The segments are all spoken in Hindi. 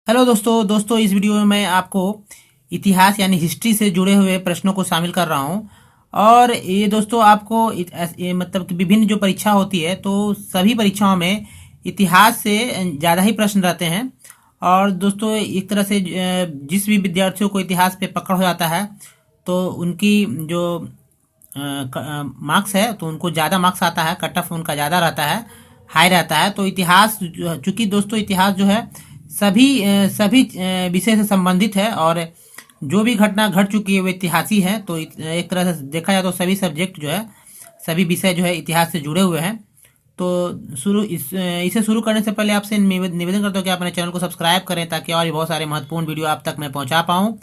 हेलो दोस्तों इस वीडियो में मैं आपको इतिहास यानी हिस्ट्री से जुड़े हुए प्रश्नों को शामिल कर रहा हूं। और ये दोस्तों आपको ये मतलब कि विभिन्न जो परीक्षा होती है तो सभी परीक्षाओं में इतिहास से ज़्यादा ही प्रश्न रहते हैं। और दोस्तों एक तरह से जिस भी विद्यार्थियों को इतिहास पे पकड़ हो जाता है तो उनकी जो मार्क्स है तो उनको ज़्यादा मार्क्स आता है, कट ऑफ उनका ज़्यादा रहता है, हाई रहता है। तो इतिहास चूंकि दोस्तों इतिहास जो है सभी विषय से संबंधित है और जो भी घटना घट चुकी है वो इतिहासी है। तो एक तरह से देखा जाए तो सभी सब्जेक्ट जो है, सभी विषय जो है इतिहास से जुड़े हुए हैं। तो इसे शुरू करने से पहले आपसे निवेदन करता हूँ कि आप अपने चैनल को सब्सक्राइब करें ताकि और भी बहुत सारे महत्वपूर्ण वीडियो आप तक मैं पहुँचा पाऊँ।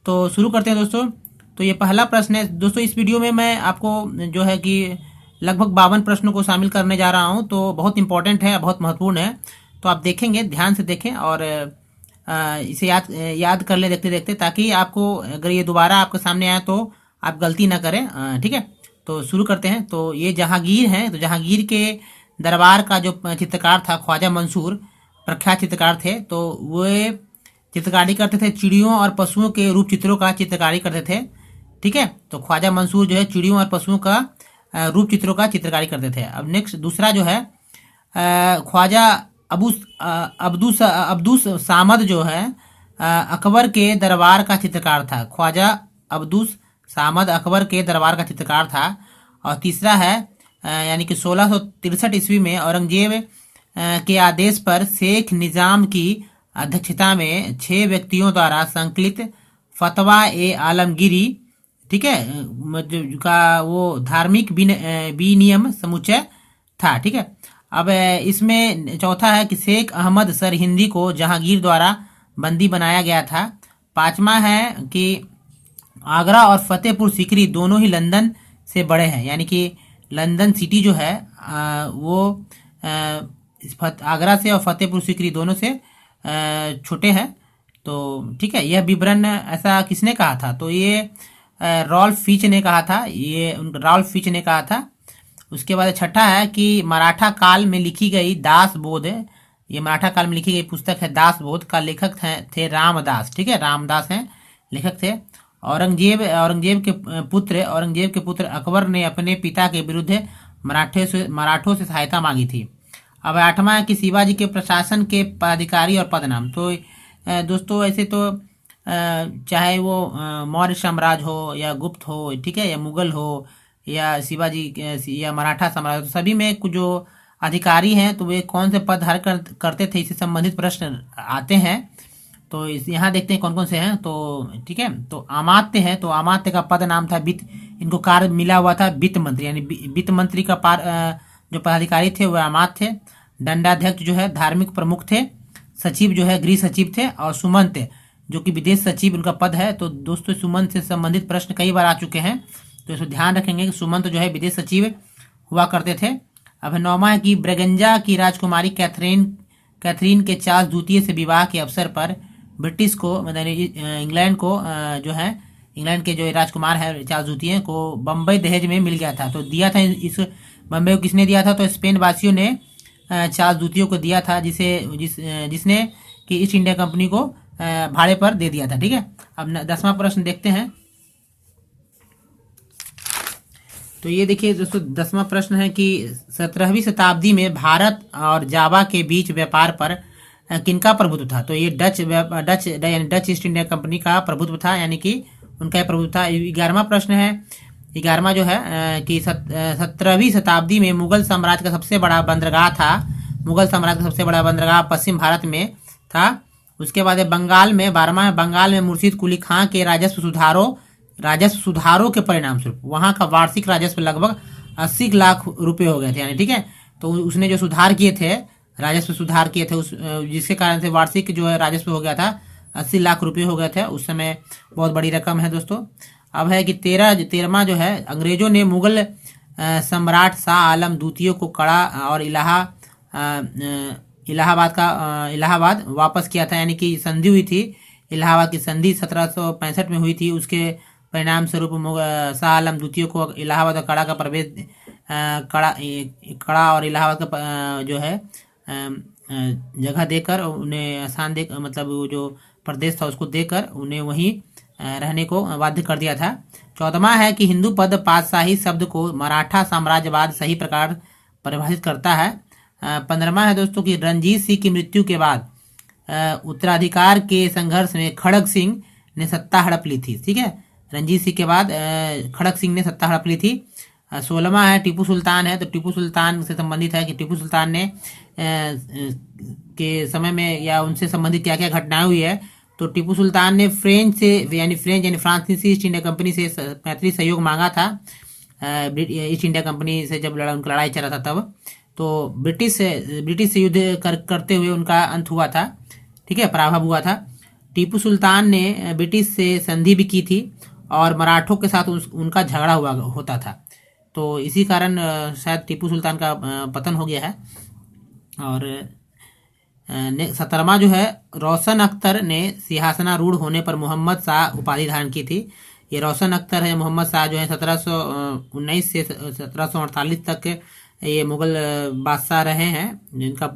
तो शुरू करते हैं दोस्तों। तो ये पहला प्रश्न है दोस्तों। इस वीडियो में मैं आपको जो है कि लगभग 52 प्रश्नों को शामिल करने जा रहा हूँ, तो बहुत इंपॉर्टेंट है, बहुत महत्वपूर्ण है। तो आप देखेंगे, ध्यान से देखें और इसे याद कर ले देखते देखते, ताकि आपको अगर ये दोबारा आपके सामने आए तो आप गलती ना करें। ठीक है, तो शुरू करते हैं। तो ये जहांगीर हैं, तो जहांगीर के दरबार का जो चित्रकार था ख्वाजा मंसूर, प्रख्यात चित्रकार थे। तो वे चित्रकारी करते थे, चिड़ियों और पशुओं के रूप चित्रों का चित्रकारी करते थे। ठीक है, तो ख्वाजा मंसूर जो है चिड़ियों और पशुओं का रूप चित्रों का चित्रकारी करते थे। अब नेक्स्ट दूसरा जो है ख्वाजा अब्दुस सामद जो है अकबर के दरबार का चित्रकार था। ख्वाजा अब्दुस सामद अकबर के दरबार का चित्रकार था। और तीसरा है यानी कि 1663 ईस्वी में औरंगजेब के आदेश पर शेख निजाम की अध्यक्षता में 6 व्यक्तियों द्वारा संकलित फतवा ए आलमगीरी, ठीक है, का वो धार्मिक विनियम समुच्चय था। ठीक है, अब इसमें चौथा है कि शेख अहमद सरहिंदी को जहांगीर द्वारा बंदी बनाया गया था। पांचवा है कि आगरा और फतेहपुर सीकरी दोनों ही लंदन से बड़े हैं, यानी कि लंदन सिटी जो है वो आगरा से और फतेहपुर सीकरी दोनों से छोटे हैं। तो ठीक है, यह विवरण ऐसा किसने कहा था? तो ये रॉल्फ फिच ने कहा था। उसके बाद छठा है कि मराठा काल में लिखी गई दासबोध, ये मराठा काल में लिखी गई पुस्तक है दासबोध, का लेखक थे रामदास। ठीक है, रामदास हैं लेखक थे। औरंगजेब के पुत्र अकबर ने अपने पिता के विरुद्ध मराठों से सहायता मांगी थी। अब आठवां है कि शिवाजी के प्रशासन के पदाधिकारी और पदनाम। तो दोस्तों ऐसे तो चाहे वो मौर्य साम्राज्य हो या गुप्त हो, ठीक है, या मुगल हो या शिवाजी या मराठा साम्राज्य, तो सभी में कुछ जो अधिकारी हैं तो वे कौन से पद धारण करते थे, इससे संबंधित प्रश्न आते हैं। तो यहाँ देखते हैं कौन कौन से हैं। तो ठीक है, तो अमात्य है, तो अमात्य का पद नाम था वित्त, इनको कार्य मिला हुआ था वित्त मंत्री, यानी वित्त मंत्री का जो पदाधिकारी थे वह अमात्य थे। दंडाध्यक्ष जो है धार्मिक प्रमुख थे। सचिव जो है गृह सचिव थे। और सुमंत जो कि विदेश सचिव उनका पद है। तो दोस्तों सुमंत से संबंधित प्रश्न कई बार आ चुके हैं, तो इसको ध्यान रखेंगे कि सुमंत जो है विदेश सचिव हुआ करते थे। अब नौमा है कि ब्रेगंजा की राजकुमारी कैथरीन के चार्ल्स द्वितीय से विवाह के अवसर पर ब्रिटिश को मतलब इंग्लैंड को जो है इंग्लैंड के जो राजकुमार है चार्ल्स द्वितीय को बम्बई दहेज में मिल गया था। तो दिया था इस बम्बई को किसने दिया था? तो स्पेन वासियों ने चार्ल्स द्वितीय को दिया था, जिसने कि ईस्ट इंडिया कंपनी को भाड़े पर दे दिया था। ठीक है, अब 10वां प्रश्न देखते हैं। तो ये देखिए दोस्तों, 10वां प्रश्न है कि 17वीं शताब्दी में भारत और जावा के बीच व्यापार पर किनका प्रभुत्व था? तो ये डच ईस्ट इंडिया कंपनी का प्रभुत्व था, यानी कि उनका प्रभुत्व था। 11वां प्रश्न है, 11वां जो है कि 17वीं शताब्दी में मुगल साम्राज्य का सबसे बड़ा बंदरगाह पश्चिम भारत में था। उसके बाद बंगाल में 12वां, बंगाल में मुर्शिद कुली खां के राजस्व सुधारों के परिणाम स्वरूप वहां का वार्षिक राजस्व लगभग 80 लाख रुपए हो गए थे। यानी ठीक है, तो उसने जो राजस्व सुधार किए थे जिसके कारण से वार्षिक जो है राजस्व हो गया था 80 लाख रुपए हो गए थे उस समय। बहुत बड़ी रकम है दोस्तों। अब है कि 13वां जो है, अंग्रेजों ने मुगल सम्राट शाह आलम द्वितीय को कड़ा और इलाहाबाद वापस किया था, यानी कि संधि हुई थी। इलाहाबाद की संधि 1765 में हुई थी। उसके परिणाम स्वरूप शाह आलम द्वितीय को इलाहाबाद और कड़ा और इलाहाबाद का जो है जगह देकर उन्हें स्थान दे, मतलब वो जो प्रदेश था उसको देकर उन्हें वहीं रहने को बाध्य कर दिया था। 14वां है कि हिंदू पद पातशाही शब्द को मराठा साम्राज्यवाद सही प्रकार परिभाषित करता है। 15वां है दोस्तों कि रणजीत सिंह की मृत्यु के बाद उत्तराधिकार के संघर्ष में खड़ग सिंह ने सत्ता हड़प ली थी। ठीक है, रणजीत सिंह के बाद खड़ग सिंह ने सत्ता हड़प ली थी। 16वां है टीपू सुल्तान है, तो टीपू सुल्तान से संबंधित है कि टीपू सुल्तान ने के समय में या उनसे संबंधित क्या क्या घटनाएं हुई है। तो टीपू सुल्तान ने फ्रेंच यानी फ्रांसीसी ईस्ट इंडिया कंपनी से मैत्री सहयोग मांगा था। ईस्ट इंडिया कंपनी से जब उनका लड़ाई चला था तब तो ब्रिटिश से युद्ध करते हुए उनका अंत हुआ था। ठीक है, पराभव हुआ था। टीपू सुल्तान ने ब्रिटिश से संधि भी की थी और मराठों के साथ उनका झगड़ा होता था। तो इसी कारण शायद टीपू सुल्तान का पतन हो गया है। और 17वां जो है रोशन अख्तर ने सिंहासनारूढ़ होने पर मोहम्मद शाह उपाधि धारण की थी। ये रोशन अख्तर है, मोहम्मद शाह जो है 1719 से 1748 तक ये मुगल बादशाह रहे हैं, जिनका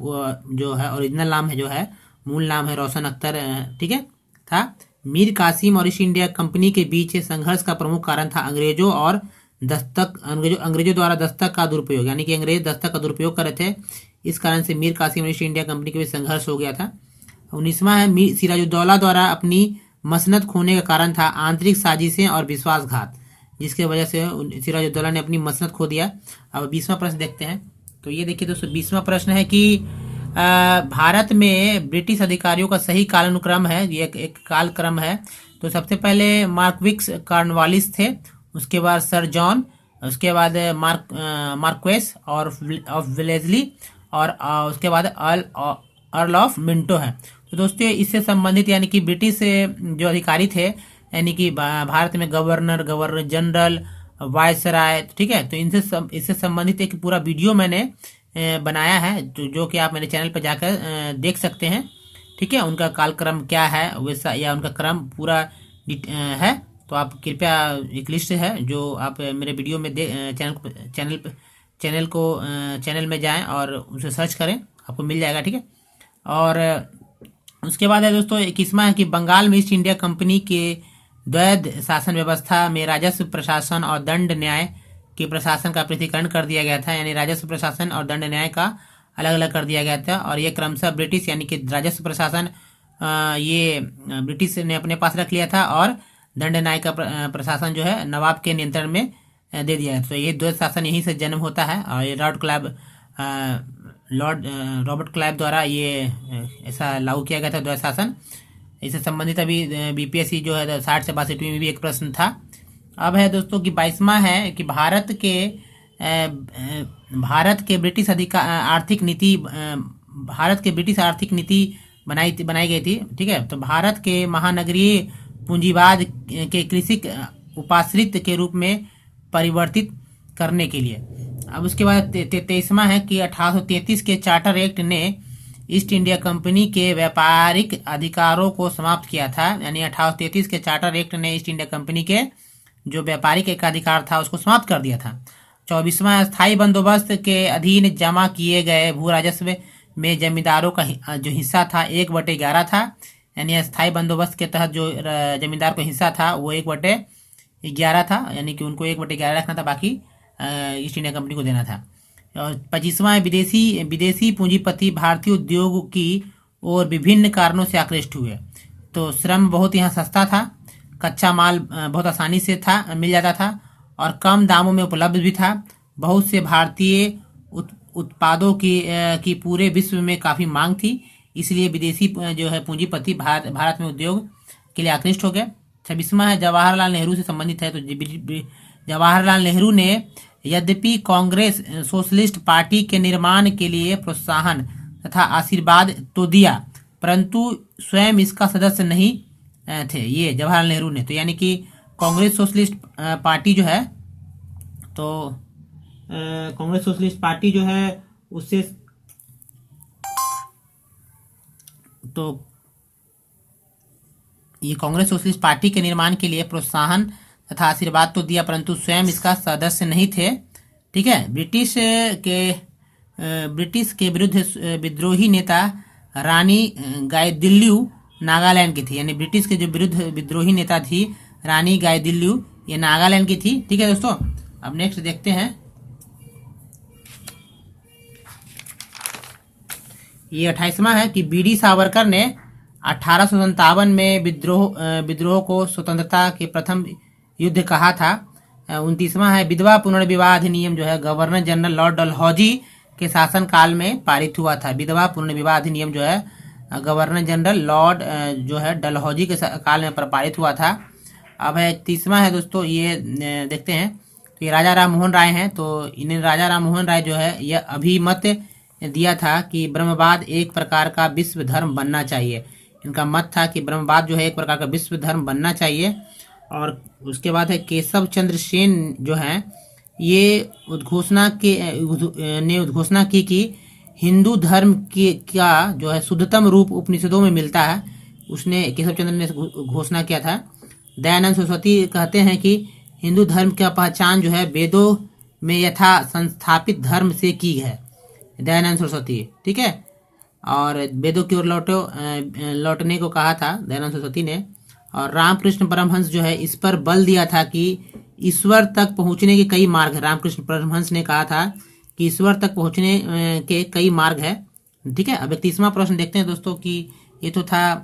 जो है ओरिजिनल नाम है, जो है मूल नाम है रोशन अख्तर। ठीक है, था। मीर कासिम और ईस्ट इंडिया कंपनी के बीच संघर्ष का प्रमुख कारण था अंग्रेजों द्वारा दस्तक का दुरुपयोग, यानी कि अंग्रेज दस्तक का दुरुपयोग कर रहे थे। इस कारण से मीर कासिम और ईस्ट इंडिया कंपनी के बीच संघर्ष हो गया था। 19वां है मीर सिराजुद्दौला द्वारा अपनी मसनद खोने का कारण था आंतरिक साजिशें और विश्वासघात, जिसके वजह से सिराजुद्दौला ने अपनी मसनद खो दिया। अब 20वां प्रश्न देखते हैं। तो ये देखिए दोस्तों, 20वां प्रश्न है कि भारत में ब्रिटिश अधिकारियों का सही कालानुक्रम है, ये एक कालक्रम है। तो सबसे पहले मार्क्विस कॉर्नवालिस थे, उसके बाद सर जॉन, उसके बाद मार्क्वेस और ऑफ विलेजली, और उसके बाद अर्ल ऑफ मिंटो है। तो दोस्तों इससे संबंधित यानी कि ब्रिटिश जो अधिकारी थे, यानी कि भारत में गवर्नर जनरल, वायसराय, ठीक है, तो इससे संबंधित एक पूरा वीडियो मैंने बनाया है, जो कि आप मेरे चैनल पर जाकर देख सकते हैं। ठीक है, उनका कालक्रम क्या है वैसा, या उनका क्रम पूरा है। तो आप कृपया, एक लिस्ट है जो आप मेरे वीडियो में चैनल में जाएं और उसे सर्च करें, आपको मिल जाएगा। ठीक है, और उसके बाद है दोस्तों 21वां है कि बंगाल में ईस्ट इंडिया कंपनी के द्वैध शासन व्यवस्था में राजस्व प्रशासन और दंड न्याय के प्रशासन का पृथक्करण कर दिया गया था, यानी राजस्व प्रशासन और दंड न्याय का अलग अलग कर दिया गया था। और ये क्रमशः ब्रिटिश, यानी कि राजस्व प्रशासन ये ब्रिटिश ने अपने पास रख लिया था, और दंड न्याय का प्रशासन जो है नवाब के नियंत्रण में दे दिया है। तो ये द्वैध शासन यहीं से जन्म होता है, और ये लॉर्ड रॉबर्ट क्लाइव द्वारा ये ऐसा लागू किया गया था द्वैध शासन। इससे संबंधित अभी बीपीएससी जो है 60 से 62 में भी एक प्रश्न था। अब है दोस्तों कि 22वां है कि भारत के ब्रिटिश आर्थिक नीति बनाई गई थी। ठीक है, तो भारत के महानगरीय पूंजीवाद के कृषि उपाश्रित के रूप में परिवर्तित करने के लिए। अब उसके बाद 23वां है कि 1833 के चार्टर एक्ट ने ईस्ट इंडिया कंपनी के व्यापारिक अधिकारों को समाप्त किया था, यानी 1833 के चार्टर एक्ट ने ईस्ट इंडिया कंपनी के जो व्यापारिक एकाधिकार था उसको समाप्त कर दिया था। 24वां स्थायी बंदोबस्त के अधीन जमा किए गए भू राजस्व में जमींदारों का जो हिस्सा था 1/11 था, यानी स्थायी बंदोबस्त के तहत जो जमींदार को हिस्सा था वो 1/11 था, यानी कि उनको 1/11 रखना था, बाकी ईस्ट इंडिया कंपनी को देना था। और 25वां विदेशी पूंजीपति भारतीय उद्योग की ओर विभिन्न कारणों से आकृष्ट हुए। तो श्रम बहुत यहाँ सस्ता था, कच्चा माल बहुत आसानी से मिल जाता था, और कम दामों में उपलब्ध भी था। बहुत से भारतीय उत्पादों की पूरे विश्व में काफ़ी मांग थी, इसलिए विदेशी जो है पूंजीपति भारत में उद्योग के लिए आकृष्ट हो गए। 26वां है जवाहरलाल नेहरू से संबंधित है। तो जवाहरलाल नेहरू ने यद्यपि कांग्रेस सोशलिस्ट पार्टी के निर्माण के लिए प्रोत्साहन तथा आशीर्वाद तो दिया, परंतु स्वयं इसका सदस्य नहीं थे, ये जवाहरलाल नेहरू ने। तो यानी कि कांग्रेस सोशलिस्ट पार्टी जो है, तो कांग्रेस सोशलिस्ट पार्टी जो है उससे तो ये कांग्रेस सोशलिस्ट पार्टी के निर्माण के लिए प्रोत्साहन तथा आशीर्वाद तो दिया, परंतु स्वयं इसका सदस्य नहीं थे। ठीक है, ब्रिटिश के ब्रिटिश के विरुद्ध विद्रोही नेता रानी गाइदिल्लू नागालैंड की थी। यानी ब्रिटिश के जो विरुद्ध विद्रोही नेता थी रानी गाइदिल्लू, ये नागालैंड की थी। ठीक है दोस्तों, अब नेक्स्ट देखते हैं। ये 28वां है कि बी डी सावरकर ने 1857 में विद्रोह को स्वतंत्रता के प्रथम युद्ध कहा था। 29वां है विधवा पुनर्विवाह अधिनियम जो है गवर्नर जनरल लॉर्ड डलहौजी के शासन काल में पारित हुआ था। विधवा पुनर्विवाह अधिनियम जो है गवर्नर जनरल लॉर्ड जो है डलहौजी के काल में पारित हुआ था। अब है 30वां है दोस्तों, ये देखते हैं। तो ये राजा राम मोहन राय हैं। तो इन्हें राजा राम मोहन राय जो है यह अभिमत दिया था कि ब्रह्मवाद एक प्रकार का विश्व धर्म बनना चाहिए। इनका मत था कि ब्रह्मवाद जो है एक प्रकार का विश्व धर्म बनना चाहिए। और उसके बाद है केशव चंद्र सेन जो है ये उद्घोषणा की कि हिंदू धर्म का जो है शुद्धतम रूप उपनिषदों में मिलता है। उसने केशव चंद्र ने घोषणा किया था। दयानंद सरस्वती कहते हैं कि हिंदू धर्म का पहचान जो है वेदों में यथा संस्थापित धर्म से की है। दयानंद सरस्वती, ठीक है, और वेदों की ओर लौटने को कहा था दयानंद सरस्वती ने। और रामकृष्ण परमहंस जो है इस पर बल दिया था कि ईश्वर तक पहुंचने के कई मार्ग है। रामकृष्ण परमहंस ने कहा था कि ईश्वर तक पहुंचने के कई मार्ग है। ठीक है, अब 31वां प्रश्न देखते हैं दोस्तों कि ये तो था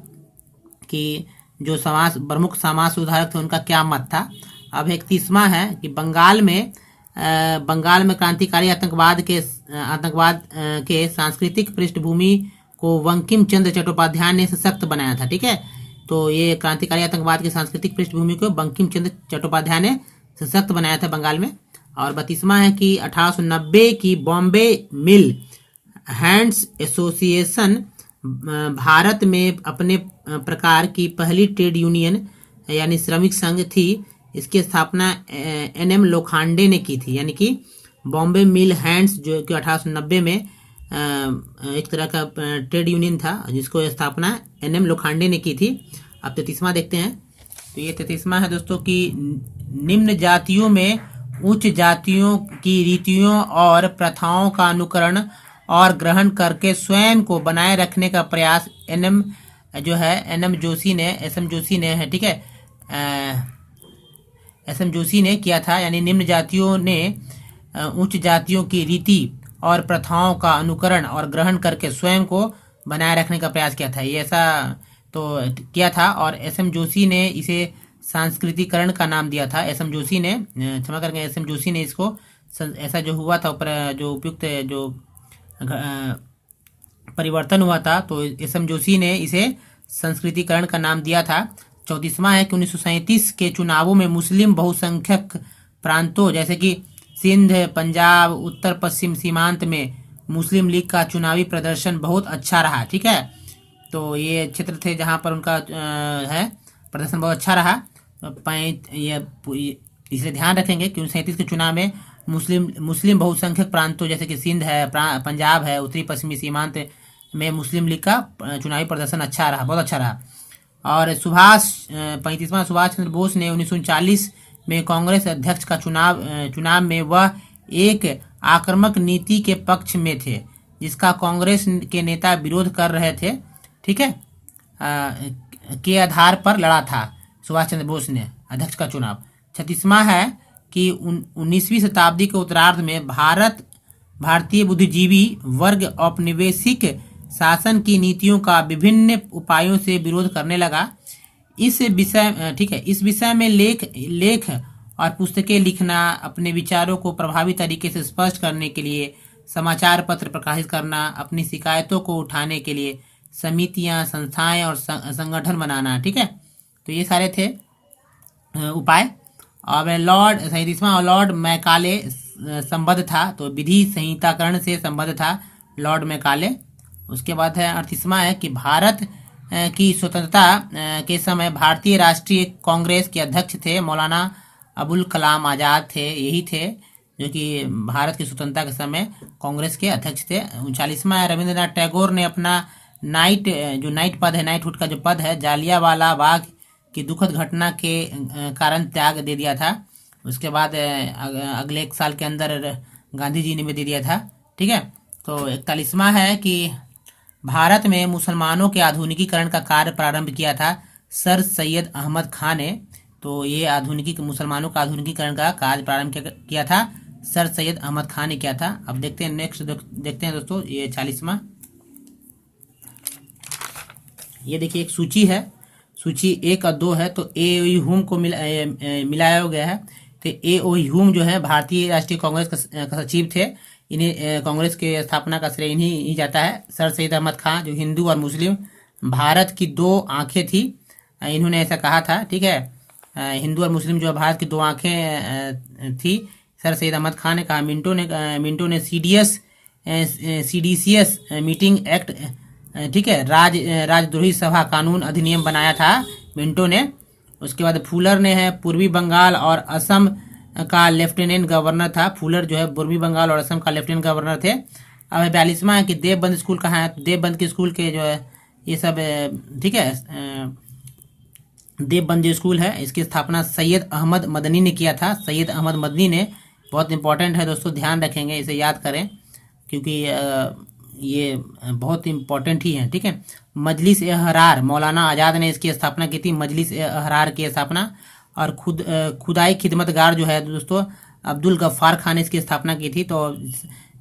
कि जो प्रमुख समाज सुधारक थे उनका क्या मत था। अब 31वां है कि बंगाल में क्रांतिकारी आतंकवाद के सांस्कृतिक पृष्ठभूमि को बंकिम चंद्र चट्टोपाध्याय ने सशक्त बनाया था। ठीक है, तो ये क्रांतिकारी आतंकवाद के सांस्कृतिक पृष्ठभूमि को बंकिम चंद्र चट्टोपाध्याय ने सशक्त बनाया था बंगाल में। और 32वां है कि 1890 की बॉम्बे मिल हैंड्स एसोसिएशन भारत में अपने प्रकार की पहली ट्रेड यूनियन यानी श्रमिक संघ थी। इसकी स्थापना एनएम लोखंडे ने की थी। यानी कि बॉम्बे मिल हैंड्स जो कि 1890 में एक तरह का ट्रेड यूनियन था जिसको स्थापना एनएम लोखंडे ने की थी। अब 33वां देखते हैं। तो ये 33वां है दोस्तों कि निम्न जातियों में उच्च जातियों की रीतियों और प्रथाओं का अनुकरण और ग्रहण करके स्वयं को बनाए रखने का प्रयास एस एम जोशी ने है। ठीक है, एस एम जोशी ने किया था। यानी निम्न जातियों ने उच्च जातियों की रीति और प्रथाओं का अनुकरण और ग्रहण करके स्वयं को बनाए रखने का प्रयास किया था। ये ऐसा तो किया था। और एस एम जोशी ने इसे सांस्कृतिकरण का नाम दिया था। एस एम जोशी ने क्षमा करके एस एम जोशी ने इसको ऐसा जो हुआ था जो उपयुक्त जो परिवर्तन हुआ था तो एस एम जोशी ने इसे संस्कृतिकरण का नाम दिया था। 34वां है कि 1937 के चुनावों में मुस्लिम बहुसंख्यक प्रांतों जैसे कि सिंध, पंजाब, उत्तर पश्चिम सीमांत में मुस्लिम लीग का चुनावी प्रदर्शन बहुत अच्छा रहा। ठीक है, तो ये क्षेत्र थे जहां पर उनका है प्रदर्शन बहुत अच्छा रहा। इसे ध्यान रखेंगे कि 1937 के चुनाव में मुस्लिम बहुसंख्यक प्रांतों जैसे कि सिंध है, पंजाब है, उत्तरी पश्चिमी सीमांत में मुस्लिम लीग का चुनावी प्रदर्शन अच्छा रहा, बहुत अच्छा रहा। और 35वां सुभाष चंद्र बोस ने 1939 में कांग्रेस अध्यक्ष का चुनाव में वह एक आक्रामक नीति के पक्ष में थे जिसका कांग्रेस के नेता विरोध कर रहे थे। ठीक है, के आधार पर लड़ा था सुभाष चंद्र बोस ने अध्यक्ष का चुनाव। 36वां है कि 19वीं शताब्दी के उत्तरार्ध में भारतीय बुद्धिजीवी वर्ग औपनिवेशिक शासन की नीतियों का विभिन्न उपायों से विरोध करने लगा। इस विषय में लेख और पुस्तकें लिखना, अपने विचारों को प्रभावी तरीके से स्पष्ट करने के लिए समाचार पत्र प्रकाशित करना, अपनी शिकायतों को उठाने के लिए समितियां, संस्थाएं और संगठन बनाना। ठीक है, तो ये सारे थे उपाय। और लॉर्ड मैकाले संबद्ध था, तो विधि संहिताकरण से संबद्ध था लॉर्ड मैकाले। उसके बाद है 38वां है कि भारत की स्वतंत्रता के समय भारतीय राष्ट्रीय कांग्रेस के अध्यक्ष थे मौलाना अबुल कलाम आज़ाद थे। यही थे जो कि भारत की स्वतंत्रता के समय कांग्रेस के अध्यक्ष थे। 39वां है रविंद्रनाथ टैगोर ने अपना नाइटहुड का जो पद है जालियांवाला बाग की दुखद घटना के कारण त्याग दे दिया था। उसके बाद अगले एक साल के अंदर गांधी जी ने भी दे दिया था। ठीक है, तो 41वां है कि भारत में मुसलमानों के आधुनिकीकरण का कार्य प्रारंभ किया था सर सैयद अहमद खान ने। तो ये मुसलमानों का आधुनिकीकरण का कार्य प्रारंभ किया था सर सैयद अहमद खान ने किया था। अब देखते हैं नेक्स्ट, देखते हैं दोस्तों ये 40वां। ये देखिए एक सूची है, सूची 1 और 2 है। तो ए ओ ह्यूम को मिलाया गया है। तो ए ओ ह्यूम जो है भारतीय राष्ट्रीय कांग्रेस का सचिव थे। इन्हें कांग्रेस के स्थापना का श्रेय इन्हीं ही जाता है। सर सैयद अहमद खान जो हिंदू और मुस्लिम भारत की 2 आंखें थी, इन्होंने ऐसा कहा था, ठीक है। हिंदू और मुस्लिम जो भारत की 2 आंखें थी, सर सैयद अहमद खान ने कहा। मिंटो ने सीडीसीएस मीटिंग एक्ट, ठीक है, राजद्रोही सभा कानून अधिनियम बनाया था मिंटो ने। उसके बाद फूलर ने है पूर्वी बंगाल और असम का लेफ्टिनेंट गवर्नर था। फूलर जो है पूर्वी बंगाल और असम का लेफ्टिनेंट गवर्नर थे। अब 42वां है कि देवबंद स्कूल कहाँ है। देवबंद के स्कूल के जो है ये सब, ठीक है, देवबंद जो स्कूल है इसकी स्थापना सैयद अहमद मदनी ने किया था। सैयद अहमद मदनी ने, बहुत इंपॉर्टेंट है दोस्तों, ध्यान रखेंगे, इसे याद करें क्योंकि ये बहुत इंपॉर्टेंट ही है, ठीक है। मजलिस ए अहरार, मौलाना आज़ाद ने इसकी स्थापना की थी, मजलिस ए अहरार की स्थापना। और खुदाई खिदमतगार जो है दोस्तों अब्दुल गफ्फार खान ने इसकी स्थापना की थी। तो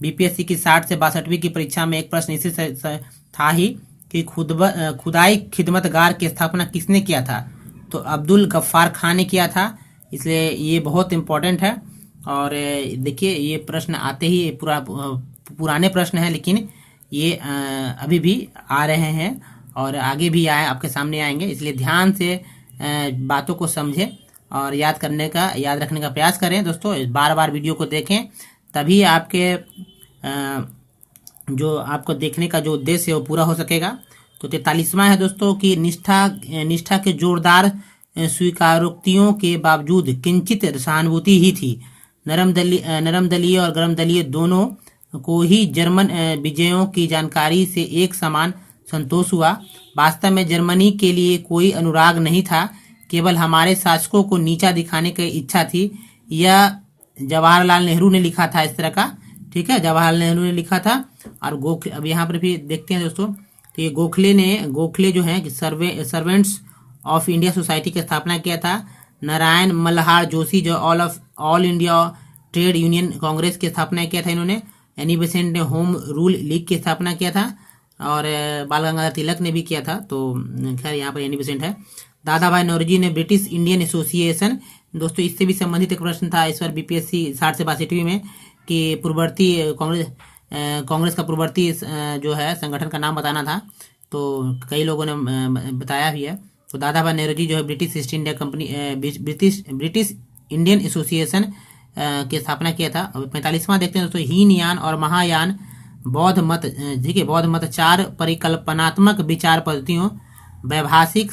बीपीएससी की 60 से 62वीं की परीक्षा में एक प्रश्न इसी से था ही कि खुदाई खिदमतगार की स्थापना किसने किया था। तो अब्दुल गफ्फार खान ने किया था, इसलिए ये बहुत इंपॉर्टेंट है। और देखिए ये प्रश्न आते ही पुराने प्रश्न हैं, लेकिन ये अभी भी आ रहे हैं और आगे भी आए, आपके सामने आएंगे। इसलिए ध्यान से बातों को समझें और याद रखने का प्रयास करें दोस्तों। बार बार वीडियो को देखें, तभी आपके जो आपको देखने का जो उद्देश्य है वो पूरा हो सकेगा। तो 43वां है दोस्तों कि निष्ठा के जोरदार स्वीकारोक्तियों के बावजूद किंचित सहानुभूति ही थी। नरम दलीय और गरम दलीय दोनों को ही जर्मन विजयों की जानकारी से एक समान संतोष हुआ। वास्तव में जर्मनी के लिए कोई अनुराग नहीं था, केवल हमारे शासकों को नीचा दिखाने की इच्छा थी। यह जवाहरलाल नेहरू ने लिखा था इस तरह का, ठीक है, जवाहरलाल नेहरू ने लिखा था। और अब यहाँ पर भी देखते हैं दोस्तों, तो ये गोखले जो है सर्वेंट्स ऑफ इंडिया सोसाइटी की स्थापना किया था। नारायण मल्हार जोशी जो all India trade union Congress की स्थापना किया था इन्होंने। एनी बेसेंट ने होम रूल लीग की स्थापना किया था और बाल गंगाधर तिलक ने भी किया था। तो खैर यहाँ पर एनी बेसेंट है। दादा भाई नौरोजी ने ब्रिटिश इंडियन एसोसिएशन, दोस्तों इससे भी संबंधित एक प्रश्न था इस बार बीपीएससी 60 से 62 में कि पूर्ववर्ती कांग्रेस का पूर्ववर्ती जो है संगठन का नाम बताना था। तो कई लोगों ने बताया भी है। तो दादा भाई नौरोजी जो है British east India company British Indian association की स्थापना किया था। 45वां देखते हैं दोस्तों, हीनयान और महायान बौद्ध मत, ठीक है, बौद्ध मत 4 परिकल्पनात्मक विचार पद्धतियों वैभाषिक,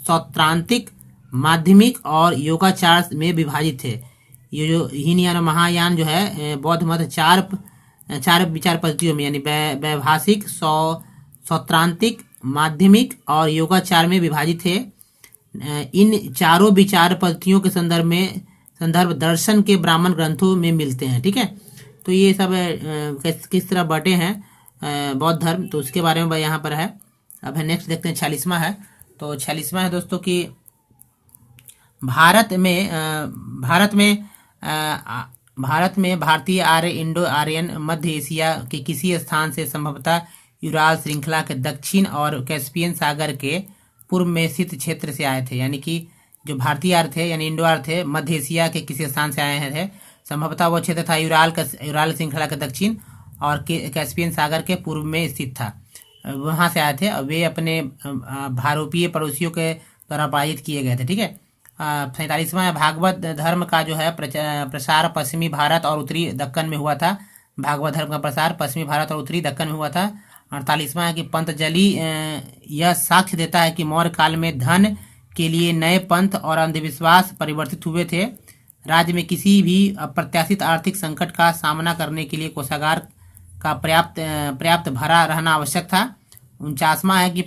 सौत्रांतिक, माध्यमिक और योगाचार में विभाजित थे। ये जो हीनयान और महायान जो है बौद्ध मत 4 विचार पद्धतियों में, यानी वैभाषिक, सौत्रांतिक, माध्यमिक और योगाचार में विभाजित थे। इन चारों विचार पद्धतियों के संदर्भ दर्शन के ब्राह्मण ग्रंथों में मिलते हैं, ठीक है। तो ये सब किस तरह बटे हैं बौद्ध धर्म, तो उसके बारे में यहाँ पर है। अब है नेक्स्ट देखते हैं 46वां है। तो 46वां है दोस्तों कि भारत में भारतीय आर्य, इंडो आर्यन, मध्य एशिया के किसी स्थान से संभवतः यूराल श्रृंखला के दक्षिण और कैस्पियन सागर के पूर्व में स्थित क्षेत्र से आए थे। यानी कि जो भारतीय आर्य थे यानी इंडो आर्य थे, मध्य एशिया के किसी स्थान से आए थे। संभवतः वो क्षेत्र था यूराल श्रृंखला के दक्षिण और कैस्पियन सागर के पूर्व में स्थित था, वहाँ से आए थे। और वे अपने भारोपीय पड़ोसियों के द्वारा पराजित किए गए थे, ठीक है। 47वां भागवत धर्म का जो है प्रसार पश्चिमी भारत और उत्तरी दक्कन में हुआ था। भागवत धर्म का प्रसार पश्चिमी भारत और उत्तरी दक्कन में हुआ था। 48वां है कि पतंजलि यह साक्ष्य देता है कि मौर्य काल में धन के लिए नए पंथ और अंधविश्वास परिवर्तित हुए थे। राज्य में किसी भी अप्रत्याशित आर्थिक संकट का सामना करने के लिए कोषागार का पर्याप्त भरा रहना आवश्यक था। 49वां है कि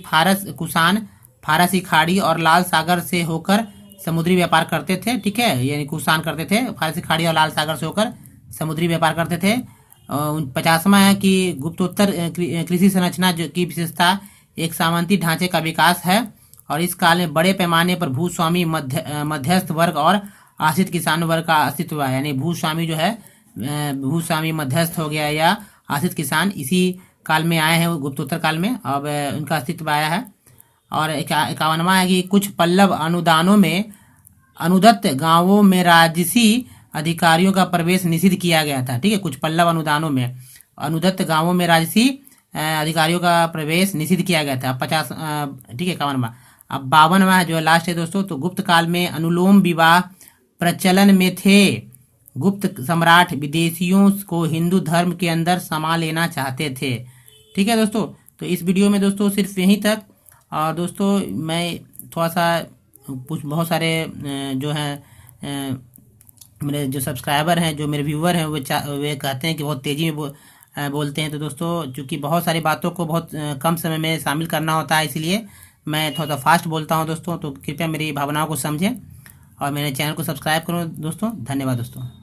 कुषाण फारसी खाड़ी और लाल सागर से होकर समुद्री व्यापार करते थे, ठीक है, यानी कुषाण करते थे, फारसी खाड़ी और लाल सागर से होकर समुद्री व्यापार करते थे। 50वां है कि गुप्तोत्तर कृषि संरचना जो की विशेषता एक सामंती ढांचे का विकास है और इस काल में बड़े पैमाने पर भूस्वामी मध्यस्थ वर्ग और आश्रित किसान वर्ग का अस्तित्व है। यानी भूस्वामी जो है भूस्वामी मध्यस्थ हो गया या आश्रित किसान इसी काल में आए हैं गुप्तोत्तर काल में, अब उनका अस्तित्व आया है। और 51वां है कि कुछ पल्लव अनुदानों में अनुदत्त गांवों में राजसी अधिकारियों का प्रवेश निषिद्ध किया गया था। ठीक है, कुछ पल्लव अनुदानों में अनुदत्त गांवों में राजसी अधिकारियों का प्रवेश निषिद्ध किया गया था। 50 ठीक है 51वां। अब 52वां जो लास्ट है दोस्तों, तो गुप्त काल में अनुलोम विवाह प्रचलन में थे। गुप्त सम्राट विदेशियों को हिंदू धर्म के अंदर समा लेना चाहते थे। ठीक है दोस्तों, तो इस वीडियो में दोस्तों सिर्फ यहीं तक। और दोस्तों मैं थोड़ा सा कुछ बहुत सारे जो हैं मेरे जो सब्सक्राइबर हैं, जो मेरे व्यूअर हैं, वे कहते हैं कि बहुत तेज़ी में बोलते हैं। तो दोस्तों चूँकि बहुत सारी बातों को बहुत कम समय में शामिल करना होता है, इसलिए मैं थोड़ा सा फास्ट बोलता हूं दोस्तों। तो कृपया मेरी भावनाओं को समझें और मेरे चैनल को सब्सक्राइब करो दोस्तों। धन्यवाद दोस्तों।